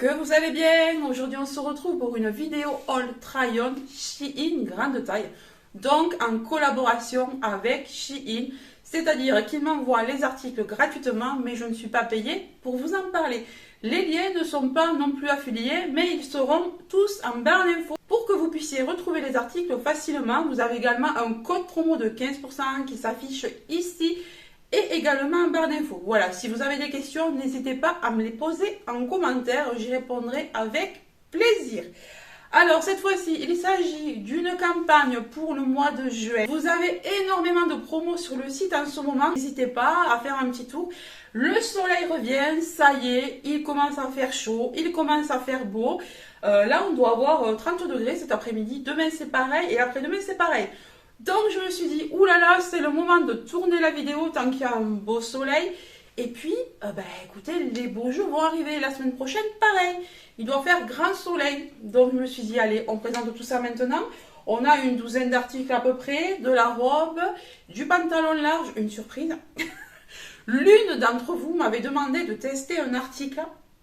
que vous allez bien. Aujourd'hui on se retrouve pour une vidéo haul try-on Shein grande taille, donc en collaboration avec Shein, c'est-à-dire qu'ils m'envoient les articles gratuitement, mais je ne suis pas payée pour vous en parler. Les liens ne sont pas non plus affiliés, mais ils seront tous en barre d'infos pour que vous puissiez retrouver les articles facilement. Vous avez également un code promo de 15% qui s'affiche ici et également en barre d'infos. Voilà, si vous avez des questions, n'hésitez pas à me les poser en commentaire, j'y répondrai avec plaisir. Alors cette fois-ci, il s'agit d'une campagne pour le mois de juin. Vous avez énormément de promos sur le site en ce moment. N'hésitez pas à faire un petit tour. Le soleil revient, ça y est, il commence à faire chaud, il commence à faire beau. Là, on doit avoir 30 degrés cet après-midi. Demain, c'est pareil et après-demain, c'est pareil. Donc, je me suis dit, oulala, c'est le moment de tourner la vidéo tant qu'il y a un beau soleil. Et puis, écoutez, les beaux jours vont arriver la semaine prochaine, pareil. Il doit faire grand soleil. Donc, je me suis dit, allez, on présente tout ça maintenant. On a une douzaine d'articles à peu près, de la robe, du pantalon large, une surprise. L'une d'entre vous m'avait demandé de tester un article.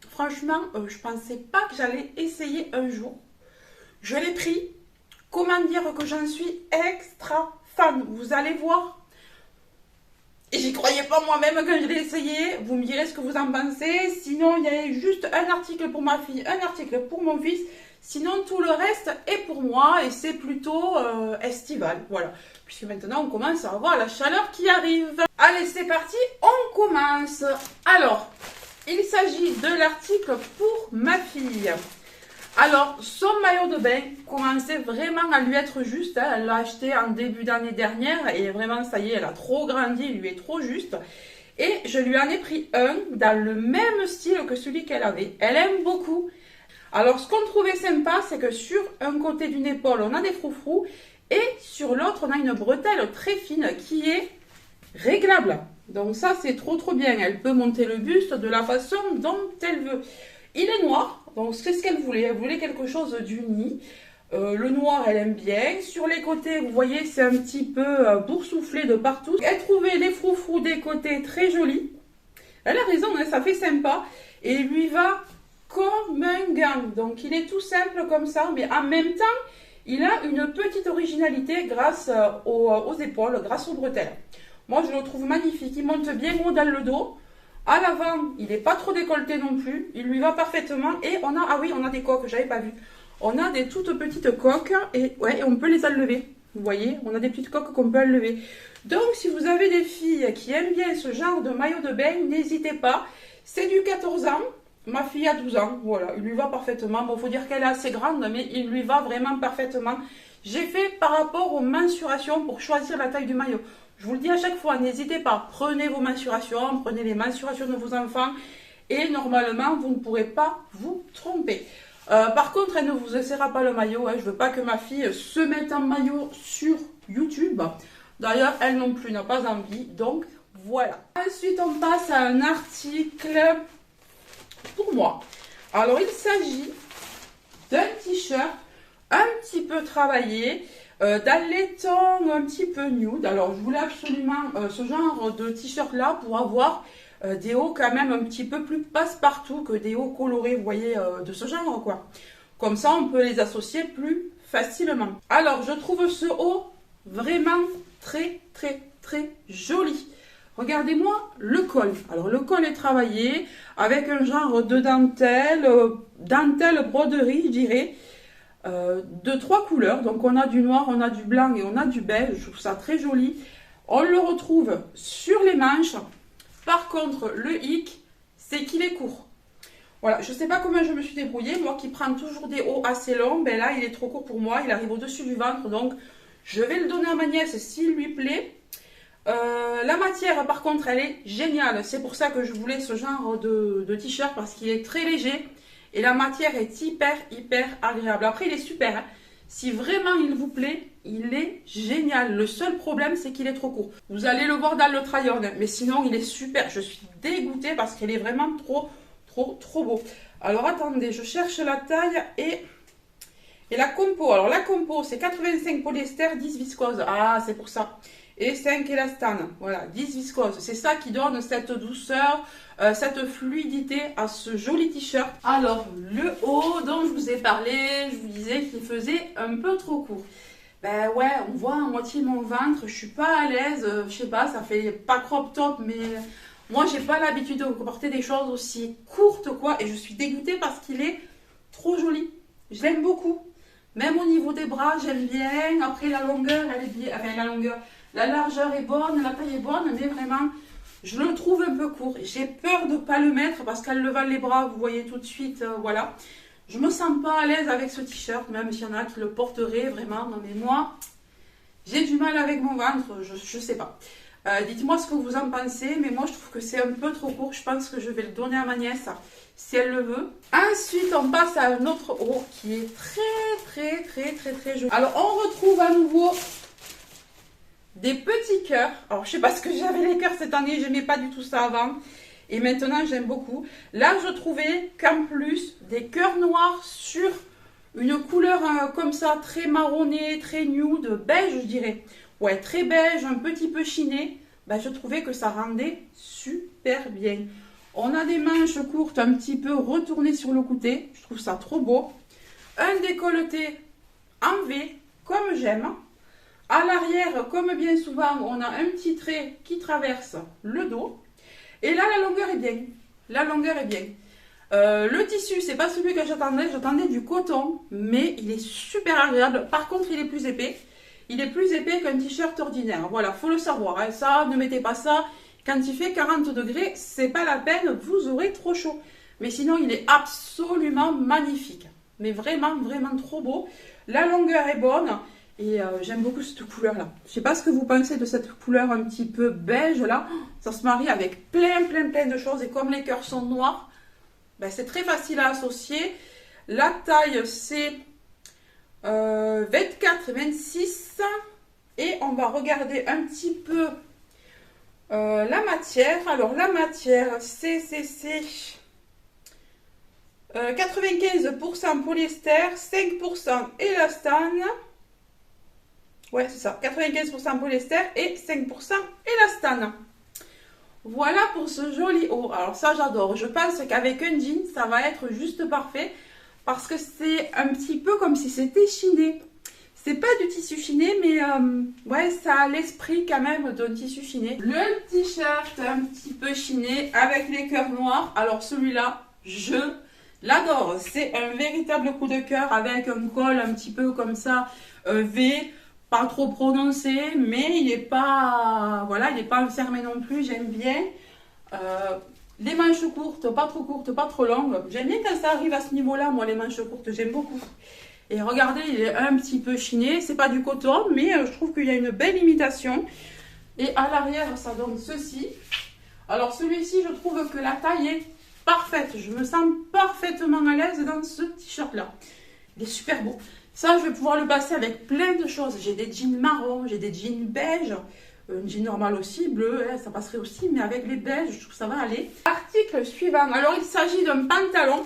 Franchement, je ne pensais pas que j'allais essayer un jour. Je l'ai pris. Comment dire que j'en suis extra fan. Vous allez voir. Et j'y croyais pas moi-même quand je l'ai essayé. Vous me direz ce que vous en pensez. Sinon, il y a juste un article pour ma fille, un article pour mon fils. Sinon, tout le reste est pour moi et c'est plutôt estival. Voilà. Puisque maintenant, on commence à avoir la chaleur qui arrive. Allez, c'est parti. On commence. Alors, il s'agit de l'article pour ma fille. Alors, son maillot de bain commençait vraiment à lui être juste. Elle l'a acheté en début d'année dernière et vraiment, ça y est, elle a trop grandi, il lui est trop juste. Et je lui en ai pris un dans le même style que celui qu'elle avait. Elle aime beaucoup. Alors, ce qu'on trouvait sympa, c'est que sur un côté d'une épaule, on a des froufrous et sur l'autre, on a une bretelle très fine qui est réglable. Donc ça, c'est trop bien. Elle peut monter le buste de la façon dont elle veut. Il est noir. Donc, c'est ce qu'elle voulait. Elle voulait quelque chose d'uni. Le noir, elle aime bien. Sur les côtés, vous voyez, c'est un petit peu boursouflé de partout. Elle trouvait les froufrous des côtés très jolis. Elle a raison, hein, ça fait sympa. Et il lui va comme un gant. Donc, il est tout simple comme ça. Mais en même temps, il a une petite originalité grâce aux épaules, grâce aux bretelles. Moi, je le trouve magnifique. Il monte bien haut dans le dos. À l'avant, il n'est pas trop décolleté non plus. Il lui va parfaitement. Et on a, ah oui, on a des coques, j'avais pas vu. On a des toutes petites coques et ouais, on peut les enlever. Vous voyez, on a des petites coques qu'on peut enlever. Donc, si vous avez des filles qui aiment bien ce genre de maillot de bain, n'hésitez pas. C'est du 14 ans. Ma fille a 12 ans. Voilà, il lui va parfaitement. Bon, il faut dire qu'elle est assez grande, mais il lui va vraiment parfaitement. J'ai fait par rapport aux mensurations pour choisir la taille du maillot. Je vous le dis à chaque fois, n'hésitez pas, prenez vos mensurations, prenez les mensurations de vos enfants et normalement, vous ne pourrez pas vous tromper. Par contre, elle ne vous essaiera pas le maillot, hein. Je ne veux pas que ma fille se mette en maillot sur YouTube. D'ailleurs, elle non plus n'a pas envie, donc voilà. Ensuite, on passe à un article pour moi. Alors, il s'agit d'un t-shirt un petit peu travaillé. Dans les tons un petit peu nude. Alors je voulais absolument ce genre de t-shirt là pour avoir des hauts quand même un petit peu plus passe-partout que des hauts colorés, vous voyez, de ce genre quoi. Comme ça on peut les associer plus facilement. Alors je trouve ce haut vraiment très joli. Regardez-moi le col. Alors le col est travaillé avec un genre de dentelle, dentelle broderie je dirais. De 3 couleurs, donc on a du noir, on a du blanc et on a du beige, je trouve ça très joli. On le retrouve sur les manches. Par contre le hic, c'est qu'il est court. Voilà, je ne sais pas comment je me suis débrouillée, moi qui prends toujours des hauts assez longs, ben là il est trop court pour moi, il arrive au-dessus du ventre, donc je vais le donner à ma nièce s'il lui plaît. La matière par contre elle est géniale, c'est pour ça que je voulais ce genre de t-shirt parce qu'il est très léger. Et la matière est hyper agréable. Après, il est super. Hein. Si vraiment il vous plaît, il est génial. Le seul problème, c'est qu'il est trop court. Vous allez le voir dans le try-on. Mais sinon, il est super. Je suis dégoûtée parce qu'il est vraiment trop beau. Alors, attendez, je cherche la taille. Et Et la compo, alors la compo, c'est 85 polyester, 10 viscose. Ah, c'est pour ça. Et 5 élastane. Voilà, 10 viscose. C'est ça qui donne cette douceur, cette fluidité à ce joli t-shirt. Alors, le haut dont je vous ai parlé, je vous disais qu'il faisait un peu trop court. Ben ouais, on voit à moitié mon ventre, je suis pas à l'aise, je sais pas, ça fait pas crop top, mais moi j'ai pas l'habitude de porter des choses aussi courtes quoi, et je suis dégoûtée parce qu'il est trop joli. Je l'aime beaucoup. Même au niveau des bras, j'aime bien. Après la longueur, elle est bien, enfin la longueur, la largeur est bonne, la taille est bonne, mais vraiment, je le trouve un peu court. J'ai peur de pas le mettre parce qu'elle levant les bras, vous voyez tout de suite, voilà. Je me sens pas à l'aise avec ce t-shirt, même s'il y en a qui le porteraient vraiment. Non, mais moi, j'ai du mal avec mon ventre, je sais pas. Dites-moi ce que vous en pensez, mais moi je trouve que c'est un peu trop court. Je pense que je vais le donner à ma nièce si elle le veut. Ensuite, on passe à un autre haut qui est très joli. Alors, on retrouve à nouveau des petits cœurs. Alors, je sais pas ce que j'avais les cœurs cette année, j'aimais pas du tout ça avant. Et maintenant, j'aime beaucoup. Là, je trouvais qu'en plus, des cœurs noirs sur une couleur comme ça, très marronnée, très nude, beige, je dirais. Ouais, très beige, un petit peu chiné. Ben, je trouvais que ça rendait super bien. On a des manches courtes un petit peu retournées sur le côté. Je trouve ça trop beau. Un décolleté en V, comme j'aime. À l'arrière, comme bien souvent, on a un petit trait qui traverse le dos. Et là, la longueur est bien. La longueur est bien. Le tissu, c'est pas celui que j'attendais. J'attendais du coton, mais il est super agréable. Par contre, il est plus épais. Il est plus épais qu'un t-shirt ordinaire. Voilà, faut le savoir. Hein. Ça, ne mettez pas ça. Quand il fait 40 degrés, c'est pas la peine. Vous aurez trop chaud. Mais sinon, il est absolument magnifique. Mais vraiment trop beau. La longueur est bonne. Et j'aime beaucoup cette couleur-là. Je sais pas ce que vous pensez de cette couleur un petit peu beige là. Ça se marie avec plein de choses. Et comme les cœurs sont noirs, ben, c'est très facile à associer. La taille, c'est 24-26. Et on va regarder un petit peu la matière. Alors la matière, c'est 95% polyester, 5% élastane. Ouais, c'est ça. 95% polyester et 5% élastane. Voilà pour ce joli haut. Alors ça, j'adore. Je pense qu'avec un jean, ça va être juste parfait. Parce que c'est un petit peu comme si c'était chiné. C'est pas du tissu chiné, mais ouais, ça a l'esprit quand même d'un tissu chiné. Le t-shirt un petit peu chiné avec les cœurs noirs. Alors celui-là, je l'adore. C'est un véritable coup de cœur avec un col un petit peu comme ça, V. Pas trop prononcé, mais il n'est pas, voilà, il n'est pas enfermé non plus. J'aime bien. Les manches courtes, pas trop courtes, pas trop longues. J'aime bien quand ça arrive à ce niveau-là, moi, les manches courtes, j'aime beaucoup. Et regardez, il est un petit peu chiné. C'est pas du coton, mais je trouve qu'il y a une belle imitation. Et à l'arrière, ça donne ceci. Alors, celui-ci, je trouve que la taille est parfaite. Je me sens parfaitement à l'aise dans ce t-shirt-là. Il est super beau. Ça, je vais pouvoir le passer avec plein de choses. J'ai des jeans marrons, j'ai des jeans beige, un jean normal aussi, bleu, hein, ça passerait aussi, mais avec les beiges, je trouve que ça va aller. Article suivant. Alors, il s'agit d'un pantalon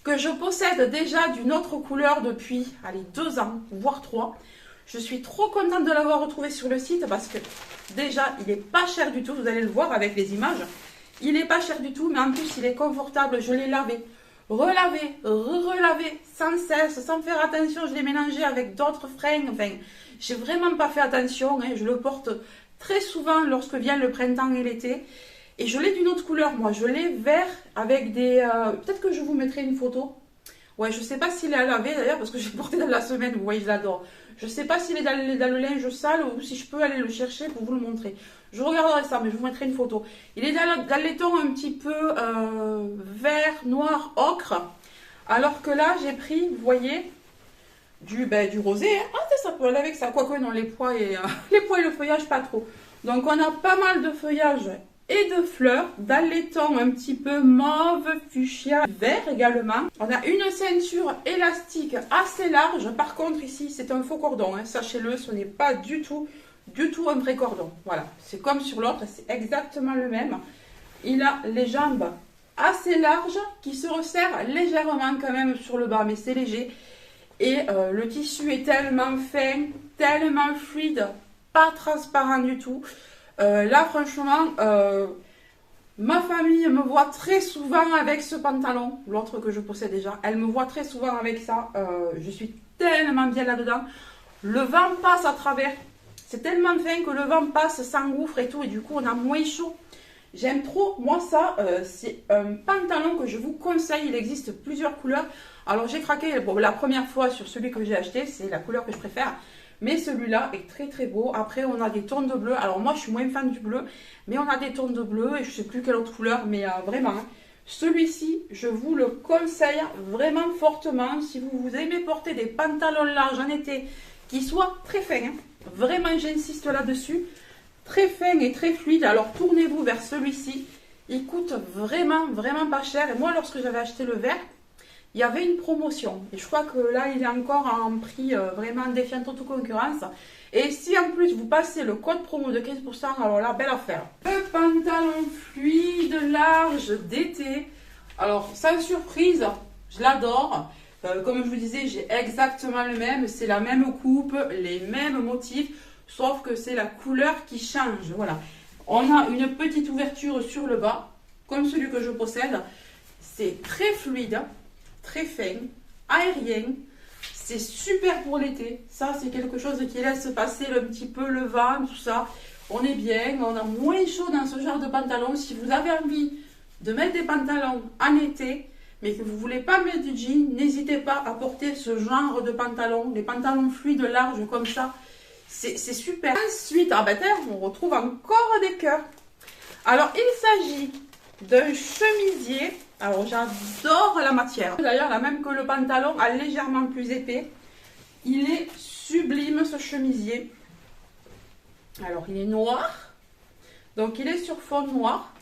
que je possède déjà d'une autre couleur depuis, allez, 2 ans, voire 3. Je suis trop contente de l'avoir retrouvé sur le site parce que déjà, il n'est pas cher du tout. Vous allez le voir avec les images. Il n'est pas cher du tout, mais en plus, il est confortable. Je l'ai lavé. Relavé, relavé, sans cesse, sans faire attention, je l'ai mélangé avec d'autres fringues, enfin, j'ai vraiment pas fait attention, hein. Je le porte très souvent lorsque vient le printemps et l'été, et je l'ai d'une autre couleur, moi, je l'ai vert avec des, peut-être que je vous mettrai une photo, ouais, je sais pas s'il est à laver d'ailleurs, parce que j'ai porté dans la semaine, vous voyez, je l'adore, je sais pas s'il est dans le linge sale, ou si je peux aller le chercher pour vous le montrer. Je regarderai ça, mais je vous mettrai une photo. Il est dans les tons un petit peu vert, noir, ocre. Alors que là, j'ai pris, vous voyez, du rosé. Hein. Ah, ça peut aller avec ça. Quoique, non, les pois et le feuillage, pas trop. Donc, on a pas mal de feuillage et de fleurs. Dans les tons un petit peu mauve, fuchsia, vert également. On a une ceinture élastique assez large. Par contre, ici, c'est un faux cordon. Hein. Sachez-le, ce n'est pas du tout un vrai cordon. Voilà, c'est comme sur l'autre, c'est exactement le même. Il a les jambes assez larges qui se resserrent légèrement quand même sur le bas, mais c'est léger. Et le tissu est tellement fin, tellement fluide, pas transparent du tout. Là, franchement, ma famille me voit très souvent avec ce pantalon, l'autre que je possède déjà. Elle me voit très souvent avec ça. Je suis tellement bien là-dedans. Le vent passe à travers. C'est tellement fin que le vent passe, s'engouffre et tout. Et du coup, on a moins chaud. J'aime trop. Moi, ça, c'est un pantalon que je vous conseille. Il existe plusieurs couleurs. Alors, j'ai craqué la première fois sur celui que j'ai acheté. C'est la couleur que je préfère. Mais celui-là est très très beau. Après, on a des tons de bleu. Alors, moi, je suis moins fan du bleu. Mais on a des tons de bleu. Et je ne sais plus quelle autre couleur. Mais vraiment, hein, celui-ci, je vous le conseille vraiment fortement. Si vous aimez porter des pantalons larges en été qui soient très fins. Hein, vraiment, j'insiste là-dessus. Très fin et très fluide. Alors, tournez-vous vers celui-ci. Il coûte vraiment, vraiment pas cher. Et moi, lorsque j'avais acheté le vert, il y avait une promotion. Et je crois que là, il est encore à un prix vraiment défiant toute concurrence. Et si en plus, vous passez le code promo de 15%, alors là, belle affaire. Le pantalon fluide, large, d'été. Alors, sans surprise, je l'adore. Comme je vous disais, j'ai exactement le même. C'est la même coupe, les mêmes motifs. Sauf que c'est la couleur qui change. Voilà. On a une petite ouverture sur le bas, comme celui que je possède. C'est très fluide, très fin, aérien. C'est super pour l'été. Ça, c'est quelque chose qui laisse passer un petit peu le vent, tout ça. On est bien, on a moins chaud dans ce genre de pantalon. Si vous avez envie de mettre des pantalons en été, mais que vous ne voulez pas mettre du jean, n'hésitez pas à porter ce genre de pantalon. Les pantalons fluides larges comme ça. C'est super. Ensuite, on retrouve encore des cœurs. Alors, il s'agit d'un chemisier. Alors, j'adore la matière. D'ailleurs, la même que le pantalon, légèrement plus épais. Il est sublime, ce chemisier. Alors, il est noir. Donc, il est sur fond noir.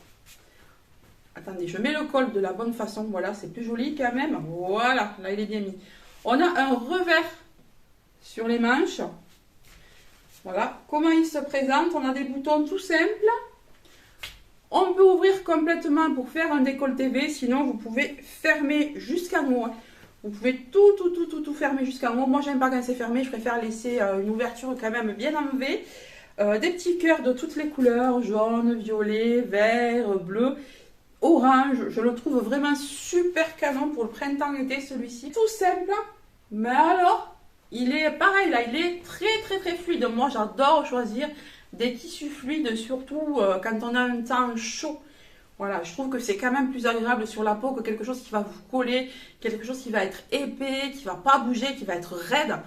Attendez, je mets le col de la bonne façon. Voilà, c'est plus joli quand même. Voilà, là, il est bien mis. On a un revers sur les manches. Voilà, comment il se présente. On a des boutons tout simples. On peut ouvrir complètement pour faire un décolleté V. Sinon, vous pouvez fermer jusqu'en haut. Vous pouvez tout fermer jusqu'en haut. Moi, j'aime pas quand c'est fermé. Je préfère laisser une ouverture quand même bien en V. Des petits cœurs de toutes les couleurs. Jaune, violet, vert, bleu, orange. Je le trouve vraiment super canon pour le printemps-été, celui-ci. Tout simple. Mais alors... il est pareil là, il est très fluide. Moi j'adore choisir des tissus fluides, surtout quand on a un temps chaud. Voilà, je trouve que c'est quand même plus agréable sur la peau que quelque chose qui va vous coller, quelque chose qui va être épais, qui va pas bouger, qui va être raide.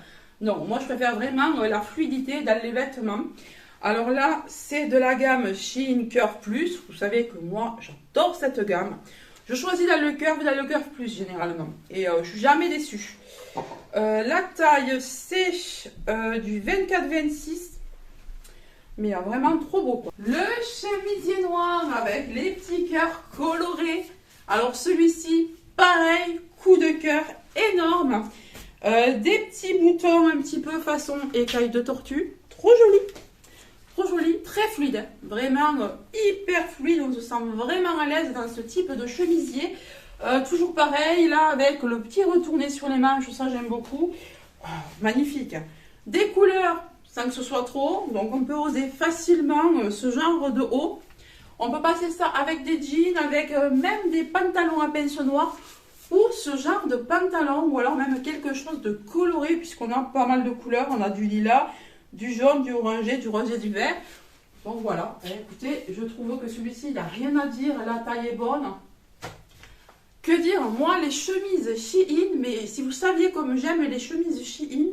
Non, moi je préfère vraiment la fluidité dans les vêtements. Alors là, c'est de la gamme Shein Curve Plus. Vous savez que moi j'adore cette gamme. Je choisis dans le Curve Plus généralement. Et je suis jamais déçue. La taille c'est du 24-26, mais vraiment trop beau quoi. Le chemisier noir avec les petits cœurs colorés. Alors celui-ci, pareil, coup de cœur énorme. Des petits boutons un petit peu façon écaille de tortue. Trop joli, très fluide. Vraiment hyper fluide, on se sent vraiment à l'aise dans ce type de chemisier. Toujours pareil, là, avec le petit retourné sur les manches, ça j'aime beaucoup. Oh, magnifique. Des couleurs, sans que ce soit trop, donc on peut oser facilement ce genre de haut. On peut passer ça avec des jeans, avec même des pantalons à pince noire, ou ce genre de pantalon, ou alors même quelque chose de coloré, puisqu'on a pas mal de couleurs. On a du lilas, du jaune, du orangé, du rose et du vert. Donc voilà, écoutez, je trouve que celui-ci, il n'y a rien à dire, la taille est bonne. Que dire, moi les chemises Shein, mais si vous saviez comme j'aime les chemises Shein,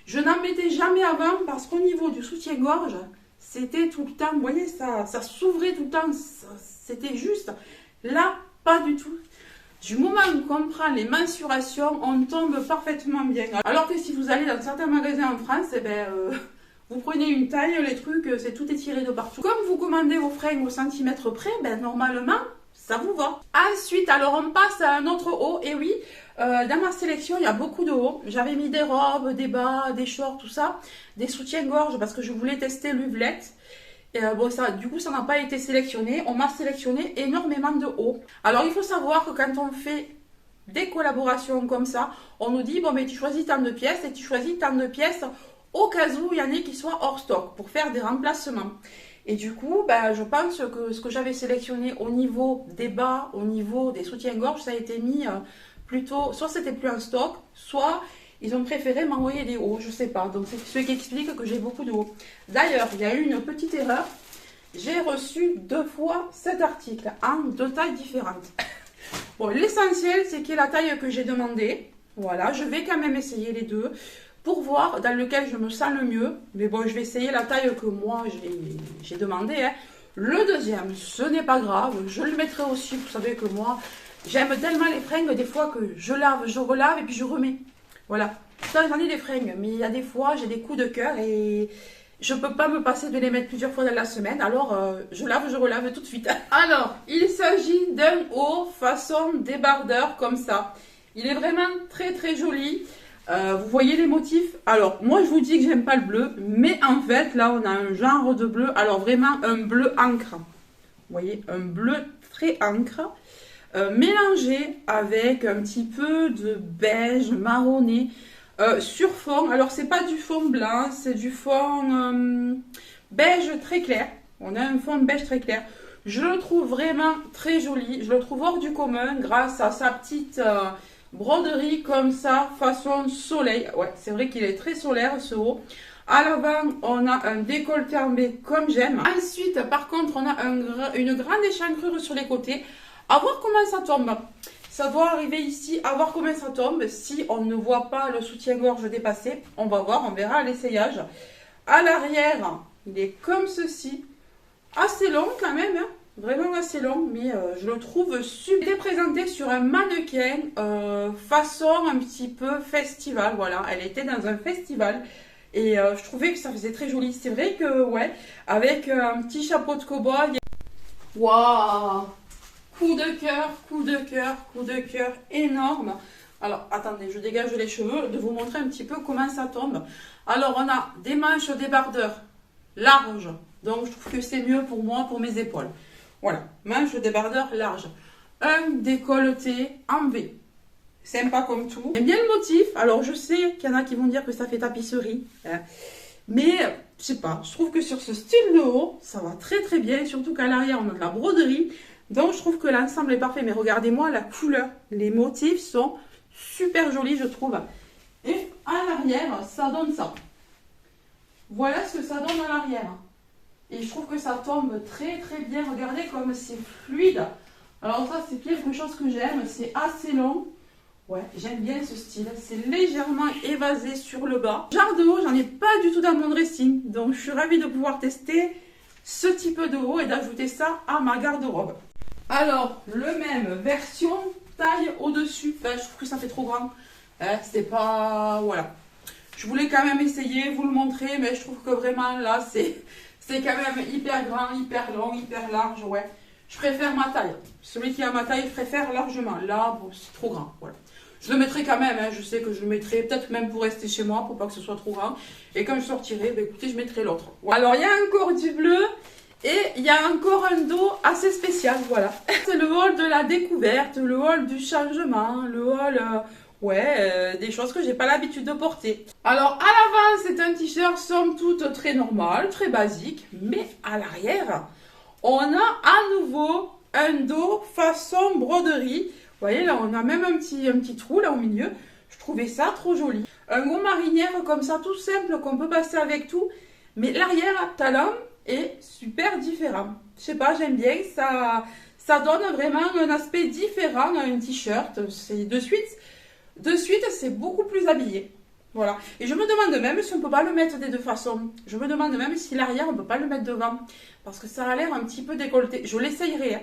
je n'en mettais jamais avant parce qu'au niveau du soutien-gorge, c'était tout le temps, vous voyez, ça s'ouvrait tout le temps, c'était juste. Là, pas du tout. Du moment qu'on prend les mensurations, on tombe parfaitement bien. Alors que si vous allez dans certains magasins en France, vous prenez une taille, les trucs, c'est tout étiré de partout. Comme vous commandez vos fringues au centimètre près, normalement, ça vous va. Ensuite, alors on passe à un autre haut. Et oui, dans ma sélection, il y a beaucoup de hauts. J'avais mis des robes, des bas, des shorts, tout ça. Des soutiens-gorge parce que je voulais tester l'uvelette. Et du coup, ça n'a pas été sélectionné. On m'a sélectionné énormément de hauts. Alors, il faut savoir que quand on fait des collaborations comme ça, on nous dit, bon, mais tu choisis tant de pièces et tu choisis tant de pièces au cas où il y en ait qui soient hors stock pour faire des remplacements. Et du coup, ben, je pense que ce que j'avais sélectionné au niveau des bas, au niveau des soutiens-gorge, ça a été mis plutôt, soit c'était plus en stock, soit ils ont préféré m'envoyer des hauts, je sais pas. Donc c'est ce qui explique que j'ai beaucoup de hauts. D'ailleurs, il y a eu une petite erreur. J'ai reçu 2 fois cet article en 2 tailles différentes. Bon, l'essentiel, c'est qu'il y ait la taille que j'ai demandée. Voilà, je vais quand même essayer les deux pour voir dans lequel je me sens le mieux. Mais bon, je vais essayer la taille que moi j'ai demandé. Hein. Le deuxième, ce n'est pas grave, je le mettrai aussi. Vous savez que moi, j'aime tellement les fringues des fois que je lave, je relave et puis je remets. Voilà, ça j'en ai des fringues, mais il y a des fois j'ai des coups de cœur et je ne peux pas me passer de les mettre plusieurs fois dans la semaine. Alors je lave, je relave tout de suite. Alors, il s'agit d'un haut façon débardeur comme ça. Il est vraiment très très joli. Vous voyez les motifs? Alors, moi je vous dis que j'aime pas le bleu, mais en fait là on a un genre de bleu, alors vraiment un bleu encre. Vous voyez, un bleu très encre. Mélangé avec un petit peu de beige marronné sur fond. Alors c'est pas du fond blanc, c'est du fond beige très clair. On a un fond beige très clair. Je le trouve vraiment très joli. Je le trouve hors du commun grâce à sa petite broderie comme ça, façon soleil. Ouais, c'est vrai qu'il est très solaire ce haut. À l'avant, on a un décolleté en B comme j'aime. Ensuite, par contre, on a une grande échancrure sur les côtés. À voir comment ça tombe. Ça doit arriver ici, à voir comment ça tombe. Si on ne voit pas le soutien-gorge dépasser, on va voir, on verra à l'essayage. À l'arrière, il est comme ceci. Assez long quand même, hein. Vraiment assez long, mais je le trouve super. Il est présenté sur un mannequin façon un petit peu festival. Voilà, elle était dans un festival. Et je trouvais que ça faisait très joli. C'est vrai que, ouais, avec un petit chapeau de cow-boy. Waouh! Coup de cœur, coup de cœur, coup de cœur énorme. Alors, attendez, je dégage les cheveux, de vous montrer un petit peu comment ça tombe. Alors, on a des manches débardeurs larges. Donc, je trouve que c'est mieux pour moi, pour mes épaules. Voilà, manches débardeurs larges. Un décolleté en V. Sympa comme tout. J'aime bien le motif. Alors, je sais qu'il y en a qui vont dire que ça fait tapisserie. Hein. Mais, je sais pas, je trouve que sur ce style de haut, ça va très très bien. Surtout qu'à l'arrière, on a de la broderie. Donc, je trouve que l'ensemble est parfait. Mais regardez-moi la couleur. Les motifs sont super jolis, je trouve. Et à l'arrière, ça donne ça. Voilà ce que ça donne à l'arrière. Et je trouve que ça tombe très très bien. Regardez comme c'est fluide. Alors ça, c'est quelque chose que j'aime. C'est assez long. Ouais, j'aime bien ce style. C'est légèrement évasé sur le bas. Genre de haut, j'en ai pas du tout dans mon dressing. Donc, je suis ravie de pouvoir tester ce type de haut et d'ajouter ça à ma garde-robe. Alors, le même version taille au-dessus. Enfin, je trouve que ça fait trop grand. C'est pas... Voilà. Je voulais quand même essayer, vous le montrer, mais je trouve que vraiment, là, c'est quand même hyper grand, hyper long, hyper large, ouais. Je préfère ma taille. Celui qui a ma taille, je préfère largement. Là, bon, c'est trop grand, voilà. Je le mettrai quand même, hein. Je sais que je le mettrai peut-être même pour rester chez moi, pour pas que ce soit trop grand. Et quand je sortirai, ben, écoutez, je mettrai l'autre. Voilà. Alors, il y a encore du bleu. Et il y a encore un dos assez spécial, voilà. C'est le haul de la découverte, le haul du changement, le haul, des choses que j'ai pas l'habitude de porter. Alors, à l'avant, c'est un t-shirt somme toute très normal, très basique. Mais à l'arrière, on a à nouveau un dos façon broderie. Vous voyez, là, on a même un petit trou là au milieu. Je trouvais ça trop joli. Un gros marinière comme ça, tout simple, qu'on peut passer avec tout. Mais l'arrière, talon, est super différent. Je sais pas, j'aime bien, ça donne vraiment un aspect différent à un t-shirt. De suite, c'est beaucoup plus habillé. Voilà. Et je me demande même si on peut pas le mettre des deux façons. Je me demande même si l'arrière, on peut pas le mettre devant. Parce que ça a l'air un petit peu décolleté. Je l'essayerai, hein.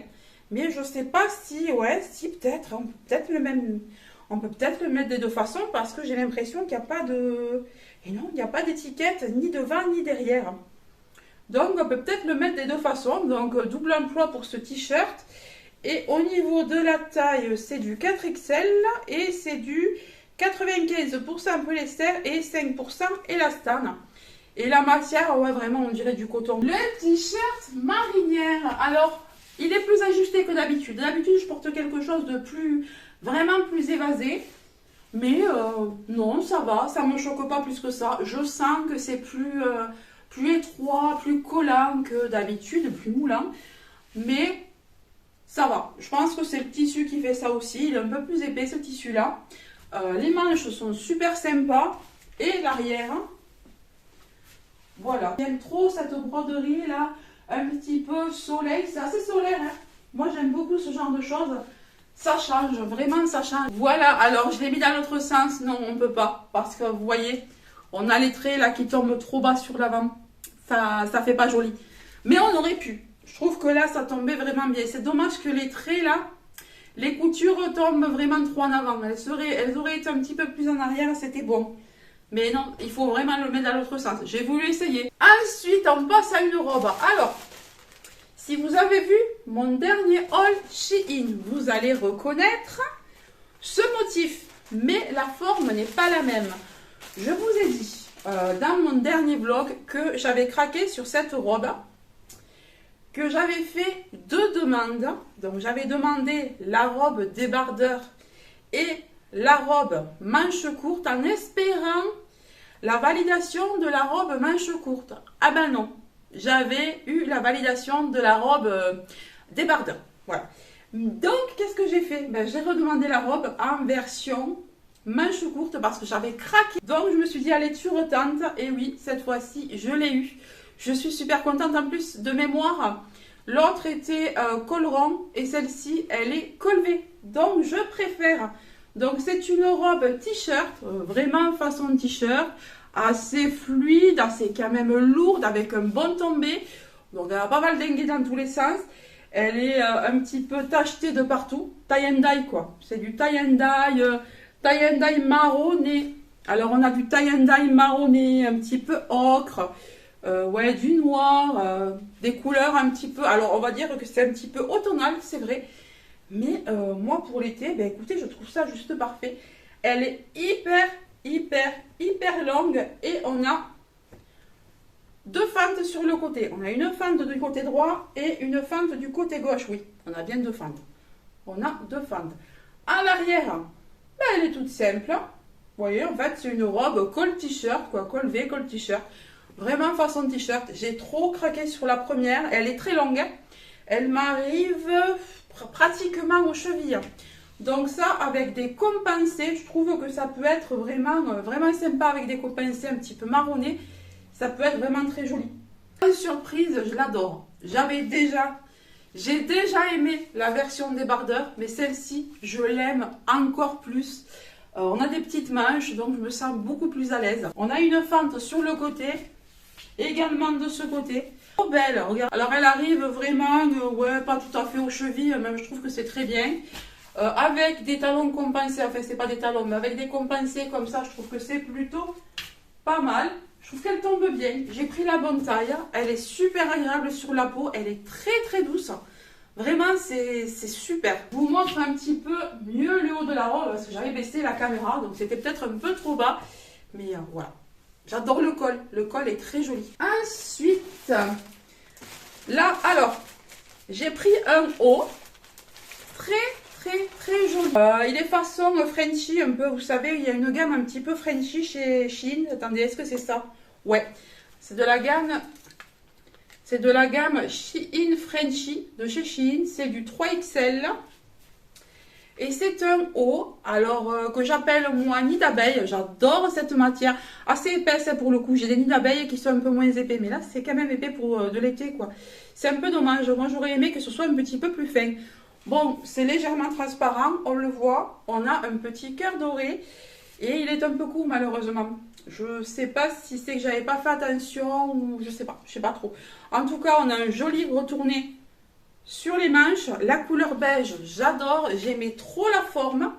Mais je sais pas si, si peut-être, on peut peut-être le mettre des deux façons parce que j'ai l'impression qu'il n'y a pas de... Et non, il n'y a pas d'étiquette ni devant ni derrière. Donc, on peut peut-être le mettre des deux façons. Donc, double emploi pour ce t-shirt. Et au niveau de la taille, c'est du 4XL et c'est du 95% polyester et 5% élastane. Et la matière, ouais, vraiment, on dirait du coton. Le t-shirt marinière. Alors, Il est plus ajusté que d'habitude. D'habitude, je porte quelque chose de plus, vraiment plus évasé. Mais non, ça va, ça ne me choque pas plus que ça. Je sens que c'est plus étroit, plus collant que d'habitude, plus moulant. Mais ça va. Je pense que c'est le tissu qui fait ça aussi. Il est un peu plus épais ce tissu-là. Les manches sont super sympas. Et l'arrière. Voilà. J'aime trop cette broderie là. Un petit peu soleil. C'est assez solaire. Hein. Moi j'aime beaucoup ce genre de choses. Ça change, vraiment ça change. Voilà, alors je l'ai mis dans l'autre sens. Non, on ne peut pas. Parce que vous voyez, on a les traits là qui tombent trop bas sur l'avant. Ça fait pas joli. Mais on aurait pu. Je trouve que là, ça tombait vraiment bien. C'est dommage que les traits là, les coutures tombent vraiment trop en avant. Elles auraient été un petit peu plus en arrière, c'était bon. Mais non, il faut vraiment le mettre dans l'autre sens. J'ai voulu essayer. Ensuite, on passe à une robe. Alors, si vous avez vu mon dernier haul Shein, vous allez reconnaître ce motif. Mais la forme n'est pas la même. Je vous ai dit dans mon dernier vlog que j'avais craqué sur cette robe. Que j'avais fait 2 demandes. Donc j'avais demandé la robe débardeur et la robe manche courte en espérant la validation de la robe manche courte. Ah ben non. J'avais eu la validation de la robe débardeur. Voilà. Donc, qu'est-ce que j'ai fait? Ben, j'ai redemandé la robe en version manche courte parce que j'avais craqué. Donc, je me suis dit, allez, tu retentes. Et oui, cette fois-ci, je l'ai eu. Je suis super contente. En plus, de mémoire, l'autre était col rond et celle-ci, elle est col V. Donc, je préfère. Donc, c'est une robe t-shirt, vraiment façon t-shirt. Assez fluide, assez quand même lourde, avec un bon tombé. Donc elle a pas mal dingué dans tous les sens. Elle est un petit peu tachetée de partout. Tie and dye quoi. C'est du tie and dye marronné. Alors on a du tie and dye marronné, un petit peu ocre. Ouais, du noir, des couleurs un petit peu. Alors on va dire que c'est un petit peu automnal, c'est vrai. Mais moi pour l'été, ben écoutez, je trouve ça juste parfait. Elle est hyper longue et on a 2 fentes sur le côté. On a une fente du côté droit et une fente du côté gauche. Oui, on a bien 2 fentes. On a 2 fentes. À l'arrière, ben, elle est toute simple. Vous voyez, en fait, c'est une robe col t-shirt, quoi, col V, col t-shirt. Vraiment façon t-shirt. J'ai trop craqué sur la première. Elle est très longue. Elle m'arrive pratiquement aux chevilles. Donc ça, avec des compensés, je trouve que ça peut être vraiment sympa avec des compensés un petit peu marronnés. Ça peut être vraiment très joli. Une surprise, je l'adore. J'ai déjà aimé la version débardeur, mais celle-ci, je l'aime encore plus. On a des petites manches, donc je me sens beaucoup plus à l'aise. On a une fente sur le côté, également de ce côté. Trop belle, regarde. Alors elle arrive vraiment, ouais, pas tout à fait aux chevilles, même je trouve que c'est très bien. Avec des talons compensés, enfin c'est pas des talons, mais avec des compensés comme ça, je trouve que c'est plutôt pas mal. Je trouve qu'elle tombe bien. J'ai pris la bonne taille. Elle est super agréable sur la peau. Elle est très douce. Vraiment, c'est super. Je vous montre un petit peu mieux le haut de la robe parce que j'avais baissé la caméra, donc c'était peut-être un peu trop bas. Mais voilà. J'adore le col. Le col est très joli. Ensuite, là, alors, j'ai pris un haut très joli. Il est façon Frenchy un peu, vous savez, il y a une gamme un petit peu Frenchy chez Shein. Attendez, est-ce que c'est ça? Ouais, c'est de la gamme Shein Frenchy de chez Shein. C'est du 3XL. Et c'est un haut, alors que j'appelle moi nid d'abeille. J'adore cette matière, assez épaisse pour le coup. J'ai des nids d'abeilles qui sont un peu moins épais, mais là c'est quand même épais pour de l'été quoi. C'est un peu dommage, moi j'aurais aimé que ce soit un petit peu plus fin. Bon, c'est légèrement transparent, on le voit, on a un petit cœur doré et il est un peu court malheureusement. Je sais pas si c'est que j'avais pas fait attention ou je sais pas trop. En tout cas, on a un joli retourné sur les manches. La couleur beige, j'adore, j'aimais trop la forme.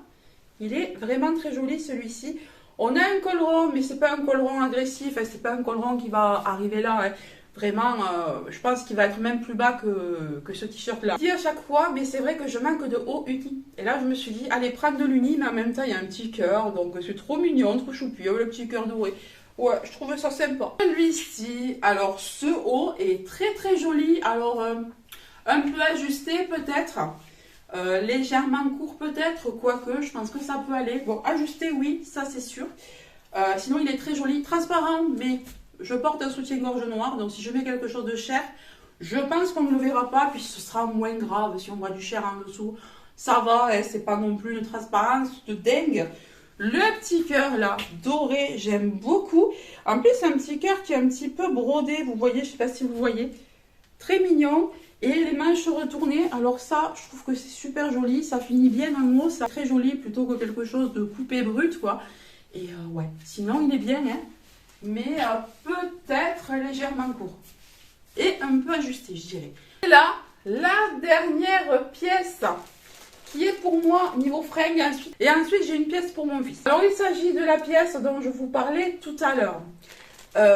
Il est vraiment très joli celui-ci. On a un col rond, mais c'est pas un col rond agressif, c'est pas un col rond qui va arriver là. Hein. Vraiment, je pense qu'il va être même plus bas que ce t-shirt-là. Je dis à chaque fois, mais c'est vrai que je manque de haut uni. Et là, je me suis dit, allez, prendre de l'uni, mais en même temps, il y a un petit cœur. Donc, c'est trop mignon, trop choupi, le petit cœur doré. Ouais, je trouvais ça sympa. Celui-ci, alors, ce haut est très joli. Alors, Un peu ajusté peut-être. Légèrement court peut-être, quoique je pense que ça peut aller. Bon, ajusté oui, ça c'est sûr. Sinon il est très joli, transparent, mais je porte un soutien-gorge noir, donc si je mets quelque chose de cher, je pense qu'on ne le verra pas, puis ce sera moins grave si on voit du cher en dessous. Ça va, hein, c'est pas non plus une transparence de dingue. Le petit cœur là, doré, j'aime beaucoup. En plus, c'est un petit cœur qui est un petit peu brodé, vous voyez, je sais pas si vous voyez. Très mignon. Et les manches retournées, alors ça, je trouve que c'est super joli. Ça finit bien en haut, c'est très joli plutôt que quelque chose de coupé brut, quoi. Et ouais, sinon il est bien, hein. Mais peut-être légèrement court. Et un peu ajusté, je dirais. Et là, la dernière pièce qui est pour moi niveau fringue. Et ensuite, j'ai une pièce pour mon fils. Alors, il s'agit de la pièce dont je vous parlais tout à l'heure.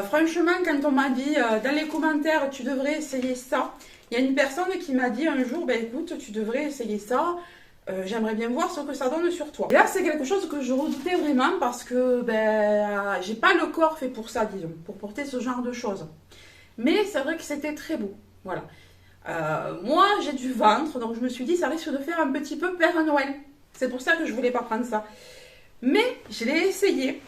Franchement, quand on m'a dit dans les commentaires, tu devrais essayer ça, il y a une personne qui m'a dit un jour, ben écoute, tu devrais essayer ça, j'aimerais bien voir ce que ça donne sur toi. Et là, c'est quelque chose que je redoutais vraiment parce que ben, j'ai pas le corps fait pour ça, disons, pour porter ce genre de choses. Mais c'est vrai que c'était très beau, voilà. Moi, j'ai du ventre, donc je me suis dit, ça risque de faire un petit peu Père Noël. C'est pour ça que je voulais pas prendre ça. Mais je l'ai essayé.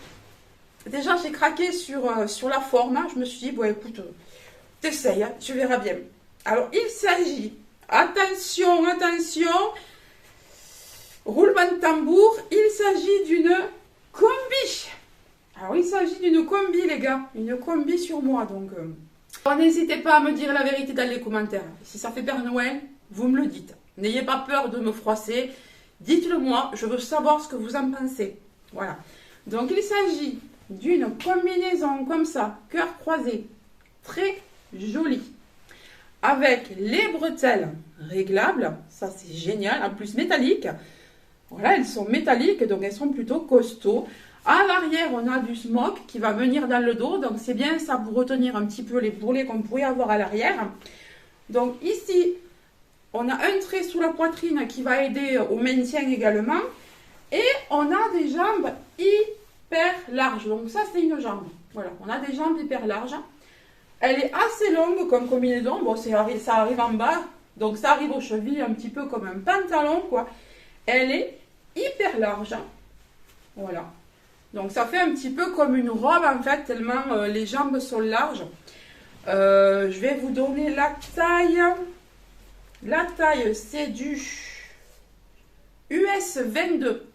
Déjà, j'ai craqué sur la forme. Je me suis dit, bon, écoute, t'essayes, tu verras bien. Alors, il s'agit, attention, attention, roulement de tambour, il s'agit d'une combi. Alors, il s'agit d'une combi, les gars, une combi sur moi, donc... N'hésitez pas à me dire la vérité dans les commentaires. Si ça fait Père Noël, vous me le dites. N'ayez pas peur de me froisser. Dites-le moi, je veux savoir ce que vous en pensez. Voilà. Donc, il s'agit d'une combinaison comme ça, cœur croisé, très jolie. Avec les bretelles réglables, ça c'est génial, en plus métalliques. Voilà, elles sont métalliques, donc elles sont plutôt costauds. À l'arrière, on a du smoke qui va venir dans le dos, donc c'est bien ça pour retenir un petit peu les bourrelets qu'on pourrait avoir à l'arrière. Donc ici, on a un trait sous la poitrine qui va aider au maintien également. Et on a des jambes hyper larges, donc ça c'est une jambe. Voilà, on a des jambes hyper larges. Elle est assez longue comme combinaison, bon ça arrive en bas, donc ça arrive aux chevilles un petit peu comme un pantalon quoi. Elle est hyper large, voilà. Donc ça fait un petit peu comme une robe en fait, tellement les jambes sont larges. Je vais vous donner la taille. La taille c'est du US 22.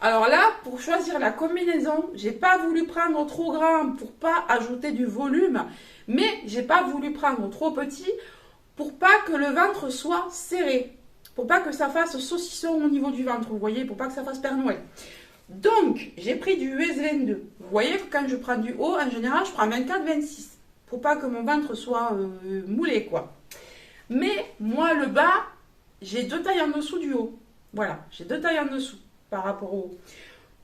Alors là, pour choisir la combinaison, j'ai pas voulu prendre trop grand pour pas ajouter du volume, mais j'ai pas voulu prendre trop petit pour pas que le ventre soit serré, pour pas que ça fasse saucisson au niveau du ventre, vous voyez, pour pas que ça fasse Père Noël. Donc, j'ai pris du US 22. Vous voyez que quand je prends du haut, en général, je prends 24-26, pour pas que mon ventre soit moulé, quoi. Mais moi, le bas, j'ai 2 tailles en dessous du haut. Voilà, j'ai 2 tailles en dessous par rapport au haut.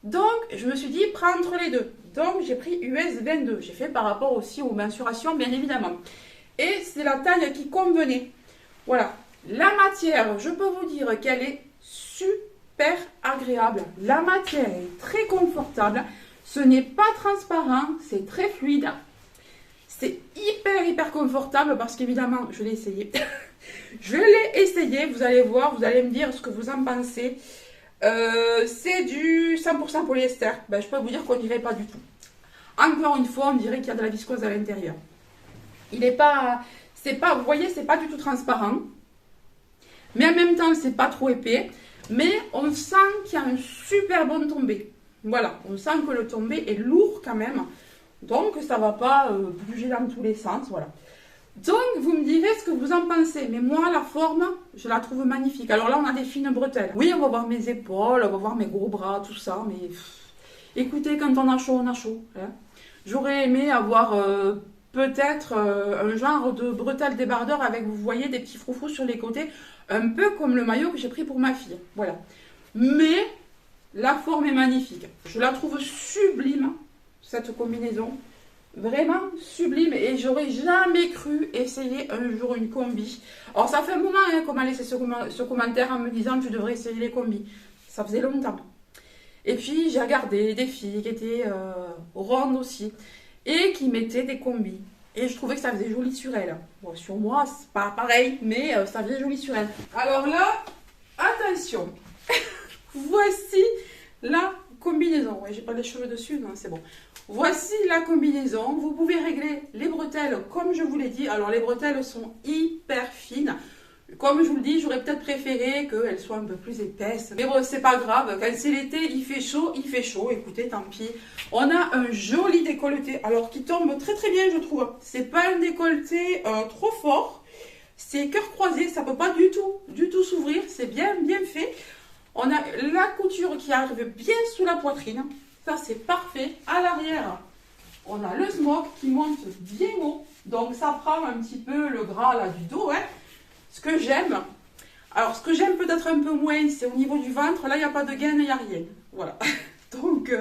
Donc, je me suis dit, prends entre les deux. Donc, j'ai pris US 22. J'ai fait par rapport aussi aux mensurations, bien évidemment. Et c'est la taille qui convenait. Voilà. La matière, je peux vous dire qu'elle est super agréable. La matière est très confortable. Ce n'est pas transparent, c'est très fluide. C'est hyper confortable parce qu'évidemment, je l'ai essayé. Je l'ai essayé, vous allez voir, vous allez me dire ce que vous en pensez. C'est du 100% polyester. Ben, je peux vous dire qu'on dirait pas du tout. Encore une fois, on dirait qu'il y a de la viscose à l'intérieur. Il n'est pas, vous voyez, c'est pas du tout transparent. Mais en même temps, c'est pas trop épais. Mais on sent qu'il y a un super bon tombé. Voilà, on sent que le tombé est lourd quand même. Donc, ça va pas bouger dans tous les sens, voilà. Donc, vous me direz ce que vous en pensez. Mais moi, la forme, je la trouve magnifique. Alors là, on a des fines bretelles. Oui, on va voir mes épaules, on va voir mes gros bras, tout ça. Mais écoutez, quand on a chaud, on a chaud. Hein. J'aurais aimé avoir peut-être un genre de bretelles débardeur avec, vous voyez, des petits froufrous sur les côtés. Un peu comme le maillot que j'ai pris pour ma fille. Voilà. Mais la forme est magnifique. Je la trouve sublime, cette combinaison. Vraiment sublime. Et j'aurais jamais cru essayer un jour une combi. Alors ça fait un moment hein, qu'on m'a laissé ce commentaire en me disant tu devrais essayer les combis. Ça faisait longtemps. Et puis j'ai regardé des filles qui étaient rondes aussi. Et qui mettaient des combis. Et je trouvais que ça faisait joli sur elle. Bon, sur moi, c'est pas pareil, mais ça faisait joli sur elle. Alors là, attention. Voici la combinaison. Ouais, j'ai pas les cheveux dessus, non, c'est bon. Voici la combinaison. Vous pouvez régler les bretelles comme je vous l'ai dit. Alors, les bretelles sont hyper fines. Comme je vous le dis, j'aurais peut-être préféré qu'elles soient un peu plus épaisses. Mais bon, c'est pas grave. Quand c'est l'été, il fait chaud, il fait chaud. Écoutez, tant pis. On a un joli décolleté. Alors, qui tombe très très bien, je trouve. C'est pas un décolleté trop fort. C'est cœur croisé. Ça peut pas du tout s'ouvrir. C'est bien fait. On a la couture qui arrive bien sous la poitrine. Ça, c'est parfait. À l'arrière, on a le smock qui monte bien haut. Donc, ça prend un petit peu le gras là, du dos, hein. Ce que j'aime, alors ce que j'aime peut-être un peu moins, c'est au niveau du ventre. Là, il n'y a pas de gaine, il n'y a rien. Voilà. Donc,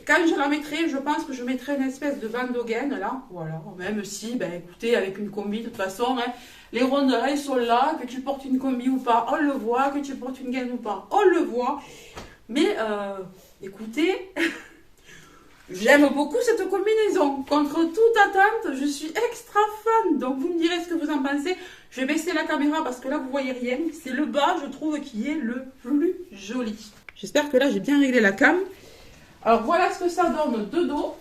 quand je la mettrai, je pense que je mettrai une espèce de bande au gaine, là. Voilà. Même si, ben écoutez, avec une combi, de toute façon, hein, les rondeurs sont là. Que tu portes une combi ou pas, on le voit. Que tu portes une gaine ou pas, on le voit. Mais, écoutez... J'aime beaucoup cette combinaison. Contre toute attente, je suis extra fan. Donc, vous me direz ce que vous en pensez. Je vais baisser la caméra parce que là, vous voyez rien. C'est le bas, je trouve, qui est le plus joli. J'espère que là, j'ai bien réglé la cam. Alors, voilà ce que ça donne de dos.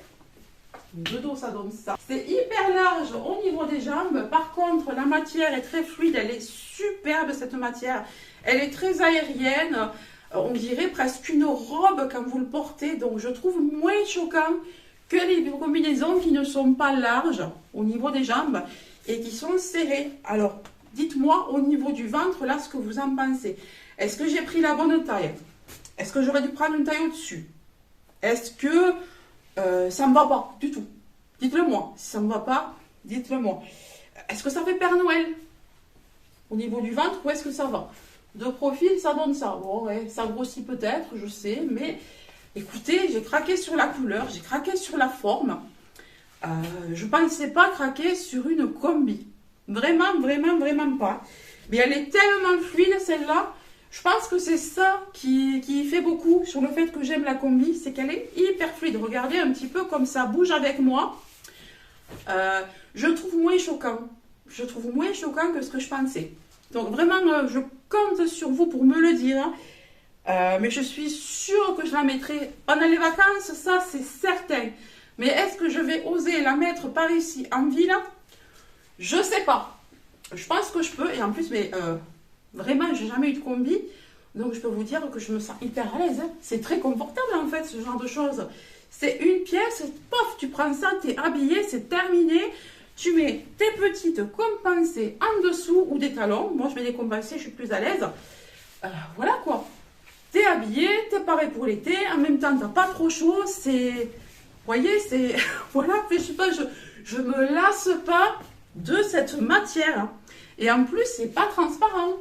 De dos, ça donne ça. C'est hyper large au niveau des jambes. Par contre, la matière est très fluide. Elle est superbe, cette matière. Elle est très aérienne. On dirait presque une robe quand vous le portez. Donc, je trouve moins choquant que les combinaisons qui ne sont pas larges au niveau des jambes et qui sont serrées. Alors, dites-moi au niveau du ventre, là, ce que vous en pensez. Est-ce que j'ai pris la bonne taille? Est-ce que j'aurais dû prendre une taille au-dessus? Est-ce que ça ne me va pas du tout? Dites-le moi. Si ça ne me va pas, dites-le moi. Est-ce que ça fait Père Noël au niveau du ventre ou est-ce que ça va? De profil, ça donne ça. Bon, ouais, ça grossit peut-être, je sais, mais écoutez, j'ai craqué sur la couleur, j'ai craqué sur la forme. Je ne pensais pas craquer sur une combi. Vraiment, vraiment, vraiment pas. Mais elle est tellement fluide, celle-là. Je pense que c'est ça qui fait beaucoup sur le fait que j'aime la combi, c'est qu'elle est hyper fluide. Regardez un petit peu comme ça bouge avec moi. Je trouve moins choquant. Je trouve moins choquant que ce que je pensais. Donc vraiment, je compte sur vous pour me le dire. Mais je suis sûre que je la mettrai pendant les vacances, ça c'est certain. Mais est-ce que je vais oser la mettre par ici en ville? Je sais pas. Je pense que je peux. Et en plus, mais vraiment, j'ai jamais eu de combi. Donc je peux vous dire que je me sens hyper à l'aise. C'est très confortable en fait, ce genre de choses. C'est une pièce, pof, tu prends ça, tu es habillé, c'est terminé. Tu mets tes petites compensées en dessous ou des talons. Moi, je mets des compensées, je suis plus à l'aise. Voilà quoi. T'es habillé, t'es paré pour l'été. En même temps, t'as pas trop chaud. C'est... Vous voyez, c'est... Voilà, je sais pas, je me lasse pas de cette matière. Et en plus, c'est pas transparent.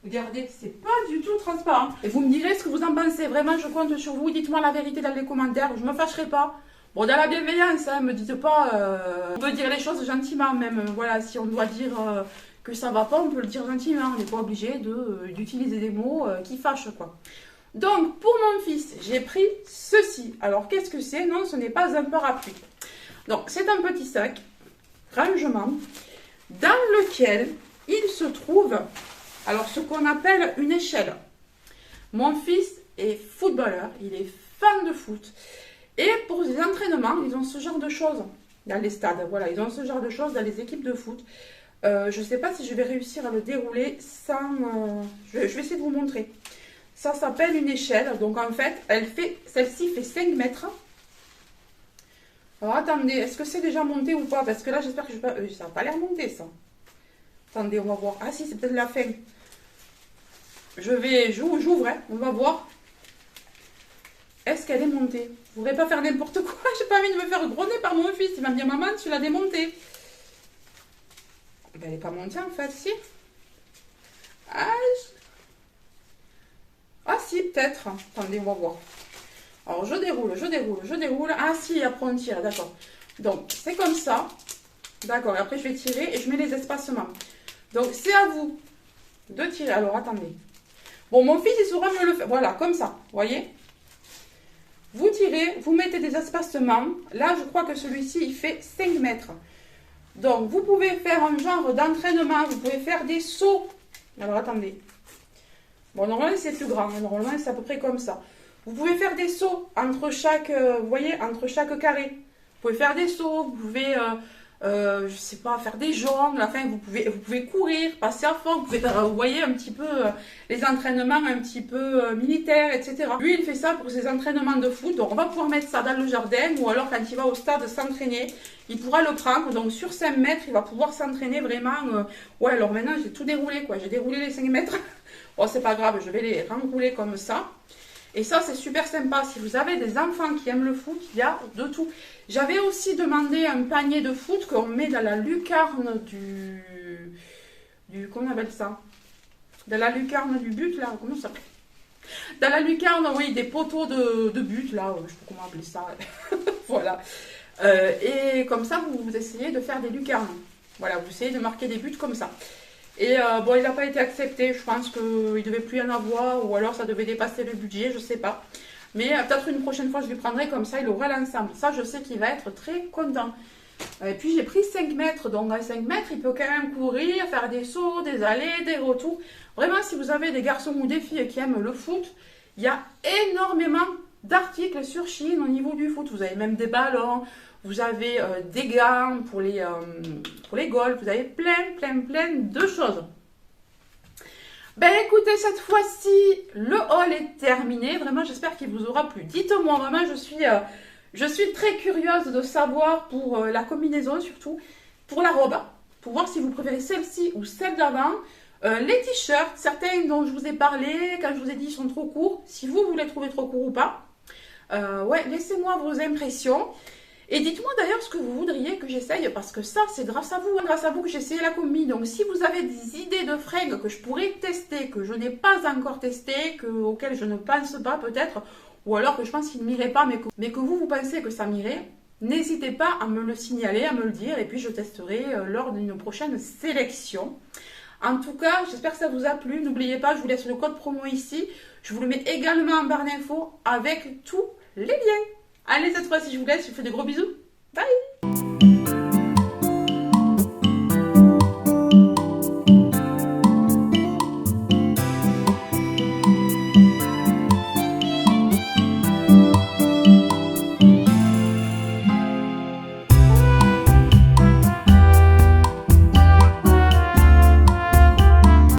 Regardez, c'est pas du tout transparent. Et vous me direz ce que vous en pensez. Vraiment, je compte sur vous. Dites-moi la vérité dans les commentaires. Je me fâcherai pas. Bon, dans la bienveillance, hein, me dites pas... on peut dire les choses gentiment même. Voilà, si on doit dire que ça va pas, on peut le dire gentiment. On n'est pas obligé d'utiliser des mots qui fâchent, quoi. Donc, pour mon fils, j'ai pris ceci. Alors, qu'est-ce que c'est? Non, ce n'est pas un parapluie. Donc, c'est un petit sac, rangement, dans lequel il se trouve, alors, ce qu'on appelle une échelle. Mon fils est footballeur, il est fan de foot. Et pour les entraînements, ils ont ce genre de choses dans les stades. Voilà, ils ont ce genre de choses dans les équipes de foot. Je ne sais pas si je vais réussir à le dérouler sans... je vais essayer de vous montrer. Ça s'appelle une échelle. Donc en fait, celle-ci fait 5 mètres. Alors attendez, est-ce que c'est déjà monté ou pas? Parce que là, j'espère que ça n'a pas l'air monté, ça. Attendez, on va voir. Ah si, c'est peut-être la fin. J'ouvre, hein, on va voir. Est-ce qu'elle est montée? Je voudrais pas faire n'importe quoi. J'ai pas envie de me faire gronder par mon fils. Il va me dire, maman, tu l'as démontée. Ben, elle n'est pas montée en fait, si. Ah si, peut-être. Attendez, on va voir. Alors, je déroule. Ah si, après on tire, d'accord. Donc, c'est comme ça. D'accord, et après je vais tirer et je mets les espacements. Donc, c'est à vous de tirer. Alors, attendez. Bon, mon fils, il saura me le faire. Voilà, comme ça, vous voyez? Vous tirez, vous mettez des espacements. Là, je crois que celui-ci, il fait 5 mètres. Donc, vous pouvez faire un genre d'entraînement, vous pouvez faire des sauts. Alors, attendez. Bon, normalement, c'est plus grand, normalement, c'est à peu près comme ça. Vous pouvez faire des sauts entre chaque, vous voyez, entre chaque carré. Vous pouvez faire des sauts, vous pouvez, je sais pas, faire des jongles, enfin, vous pouvez courir, passer à fond, vous pouvez faire, vous voyez, un petit peu les entraînements un petit peu militaires, etc. Lui, il fait ça pour ses entraînements de foot, donc on va pouvoir mettre ça dans le jardin, ou alors quand il va au stade s'entraîner, il pourra le prendre, donc sur 5 mètres, il va pouvoir s'entraîner vraiment. Ouais, alors maintenant, j'ai tout déroulé, quoi, j'ai déroulé les 5 mètres. Bon, c'est pas grave, je vais les renrouler comme ça. Et ça, c'est super sympa. Si vous avez des enfants qui aiment le foot, il y a de tout. J'avais aussi demandé un panier de foot qu'on met dans la lucarne comment on appelle ça? Dans la lucarne du but, là, comment ça s'appelle? Dans la lucarne, oui, des poteaux de but, là, je sais pas comment appeler ça. Voilà. Et comme ça, vous essayez de faire des lucarnes. Voilà, vous essayez de marquer des buts comme ça. Et bon, il n'a pas été accepté, je pense qu'il ne devait plus y en avoir, ou alors ça devait dépasser le budget, je ne sais pas. Mais peut-être une prochaine fois, je lui prendrai comme ça, il aura l'ensemble. Ça, je sais qu'il va être très content. Et puis, j'ai pris 5 mètres, donc à 5 mètres, il peut quand même courir, faire des sauts, des allées, des retours. Vraiment, si vous avez des garçons ou des filles qui aiment le foot, il y a énormément d'articles sur Shein au niveau du foot. Vous avez même des ballons, vous avez des gants pour les golfs, vous avez plein de choses. Ben écoutez, cette fois-ci, le haul est terminé. Vraiment, j'espère qu'il vous aura plu. Dites-moi, vraiment, je suis très curieuse de savoir pour la combinaison, surtout pour la robe, pour voir si vous préférez celle-ci ou celle d'avant. Les t-shirts, certains dont je vous ai parlé, quand je vous ai dit ils sont trop courts, si vous les trouvez trop courts ou pas. Ouais, laissez-moi vos impressions. Et dites-moi d'ailleurs ce que vous voudriez que j'essaye, parce que ça, c'est grâce à vous que j'ai essayé la combi. Donc si vous avez des idées de fringues que je pourrais tester, que je n'ai pas encore testé, auxquelles je ne pense pas peut-être, ou alors que je pense qu'il ne m'irait pas, mais que vous pensez que ça m'irait, n'hésitez pas à me le signaler, à me le dire, et puis je testerai lors d'une prochaine sélection. En tout cas, j'espère que ça vous a plu. N'oubliez pas, je vous laisse le code promo ici. Je vous le mets également en barre d'infos avec tous les liens. Allez, cette fois-ci, je vous laisse. Je vous fais de gros bisous.